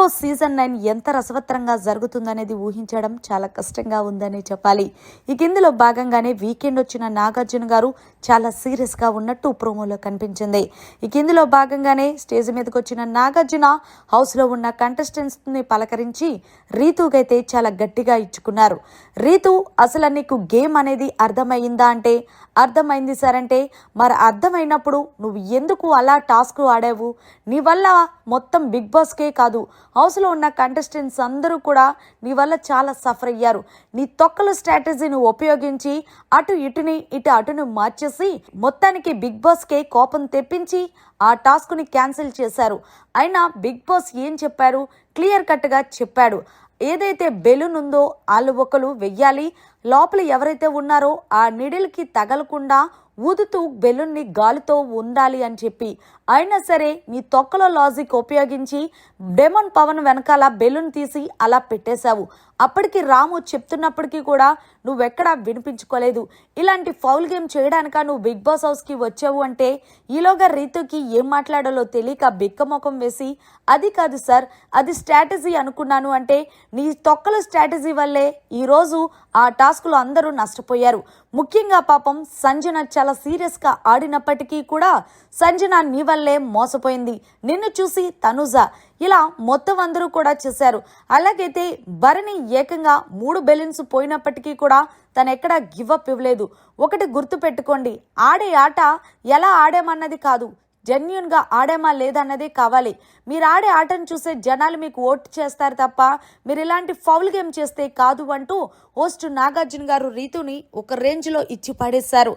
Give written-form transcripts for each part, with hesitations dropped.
Boss season 9 ఎంత రసవత్తరంగా జరుగుతుందనేది ఊహించడం చాలా కష్టంగా ఉందని చెప్పాలి. ఇందులో భాగంగానే వీకెండ్ వచ్చిన నాగార్జున గారు చాలా సీరియస్గా ఉన్నట్టు ప్రోమోలో కనిపించింది. ఇందులో భాగంగానే స్టేజ్ మీదకి వచ్చిన నాగార్జున హౌస్లో ఉన్న కంటెస్టెంట్స్ని పలకరించి రీతుకైతే చాలా గట్టిగా ఇచ్చుకున్నారు. రీతు, అసలు నీకు గేమ్ అనేది అర్థమైందా అంటే అర్థమైంది సార్ అంటే, మరి అర్థమైనప్పుడు నువ్వు ఎందుకు అలా టాస్క్ ఆడావు? నీ వల్ల మొత్తం బిగ్ బాస్కే కాదు, హౌస్లో ఉన్న కంటెస్టెంట్స్ అందరూ కూడా నీ వల్ల చాలా సఫర్ అయ్యారు. నీ తొక్కల స్ట్రాటజీని ఉపయోగించి ఇటు అటును మార్చేసి మొత్తానికి బిగ్ బాస్కే కోపం తెప్పించి ఆ టాస్క్ని క్యాన్సిల్ చేశారు. అయినా బిగ్ బాస్ ఏం చెప్పారు? క్లియర్ కట్గా చెప్పాడు. ఏదైతే బెలూన్ ఉందో వాళ్ళు ఒకరు వెయ్యాలి, లోపల ఎవరైతే ఉన్నారో ఆ నిడిల్కి తగలకుండా ఊదుతూ బెలూన్ని గాలితో ఉండాలి అని చెప్పి. అయినా సరే నీ తొక్కలో లాజిక్ ఉపయోగించి డెమన్ పవన్ వెనకాల బెలూన్ తీసి అలా పెట్టేశావు. అప్పటికి రాము చెప్తున్నప్పటికీ కూడా నువ్వెక్కడా వినిపించుకోలేదు. ఇలాంటి ఫౌల్ గేమ్ చేయడానిక నువ్వు బిగ్ బాస్ హౌస్కి వచ్చావు అంటే ఈలోగా రీతుకి ఏం మాట్లాడాలో తెలియక బిక్కమొఖం వేసి, అది కాదు సార్, అది స్ట్రాటజీ అనుకున్నాను అంటే, నీ తొక్కల స్ట్రాటజీ వల్లే ఈరోజు ఆ టాస్క్లో అందరూ నష్టపోయారు. ముఖ్యంగా పాపం సంజన చాలా సీరియస్గా ఆడినప్పటికీ కూడా సంజన నీ వల్లే మోసపోయింది. నిన్ను చూసి తనుజ ఇలా మొత్తం అందరూ కూడా చేశారు. అలాగైతే భరణి ఏకంగా 3 బెలూన్స్ పోయినప్పటికీ కూడా తను ఎక్కడా గివ్ అప్ ఇవ్వలేదు. ఒకటి గుర్తు పెట్టుకోండి, ఆడే ఆట ఎలా ఆడామన్నది కాదు, జెన్యూన్గా ఆడామా లేదన్నదే కావాలి. మీరు ఆడే ఆటను చూసే జనాలు మీకు ఓటు చేస్తారు తప్ప మీరు ఇలాంటి ఫౌల్ గేమ్ చేస్తే కాదు అంటూ హోస్ట్ నాగార్జున గారు రీతుని ఒక రేంజ్లో ఇచ్చి పడేశారు.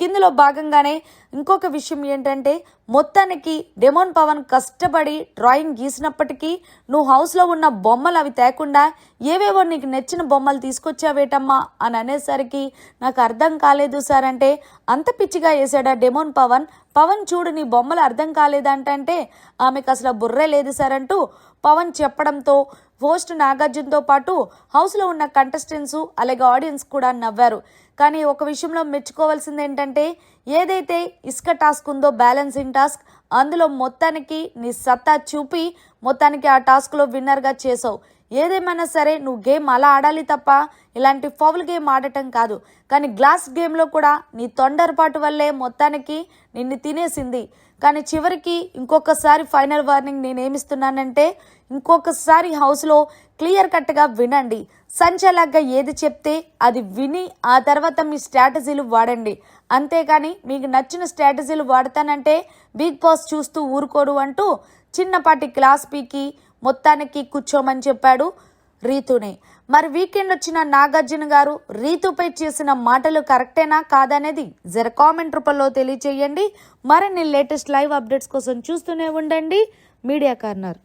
ఇందులో భాగంగానే ఇంకొక విషయం ఏంటంటే, మొత్తానికి డెమోన్ పవన్ కష్టపడి డ్రాయింగ్ గీసినప్పటికీ నువ్వు హౌస్లో ఉన్న బొమ్మలు అవి తేకుండా ఏవేవో నీకు నచ్చిన బొమ్మలు తీసుకొచ్చావేటమ్మా అని అనేసరికి నాకు అర్థం కాలేదు సార్ అంటే, అంత పిచ్చిగా వేసాడా డెమోన్ పవన్? పవన్ చూడు నీ బొమ్మలు అర్థం కాలేదంటే ఆమెకు అసలు బుర్రే లేదు సార్ అంటూ పవన్ చెప్పడంతో హోస్ట్ నాగార్జునతో పాటు హౌస్లో ఉన్న కంటెస్టెంట్స్ అలాగే ఆడియన్స్ కూడా నవ్వారు. కానీ ఒక విషయంలో మెచ్చుకోవాల్సింది ఏంటంటే, ఏదైతే ఇసుక టాస్క్ ఉందో బ్యాలెన్సింగ్ టాస్క్, అందులో మొత్తానికి నీ సత్తా చూపి మొత్తానికి ఆ టాస్క్లో విన్నర్గా చేసావు. ఏదేమైనా సరే నువ్వు గేమ్ అలా ఆడాలి తప్ప ఇలాంటి ఫౌల్ గేమ్ ఆడటం కాదు. కానీ గ్లాస్ గేమ్లో కూడా నీ తొందరపాటు వల్లే మొత్తానికి నిన్ను తినేసింది. కానీ చివరికి ఇంకొకసారి ఫైనల్ వార్నింగ్ నేనేమిస్తున్నానంటే, ఇంకొకసారి హౌస్లో క్లియర్ కట్గా వినండి. సంచలనంగా ఏది చెప్తే అది విని ఆ తర్వాత మీ స్ట్రాటజీలు వాడండి. అంతేగాని మీకు నచ్చిన స్ట్రాటజీలు వాడతానంటే బిగ్ బాస్ చూస్తూ ఊరుకోడు అంటూ చిన్నపాటి క్లాస్ పీకి మొత్తానికి కూర్చోమని చెప్పాడు రీతుని. మరి వీకెండ్ వచ్చిన నాగార్జున గారు రీతుపై చేసిన మాటలు కరెక్టేనా కాదనేది జర కామెంట్ రూపంలో తెలియచేయండి. మరిన్ని లేటెస్ట్ లైవ్ అప్డేట్స్ కోసం చూస్తూనే ఉండండి మీడియా కార్నర్.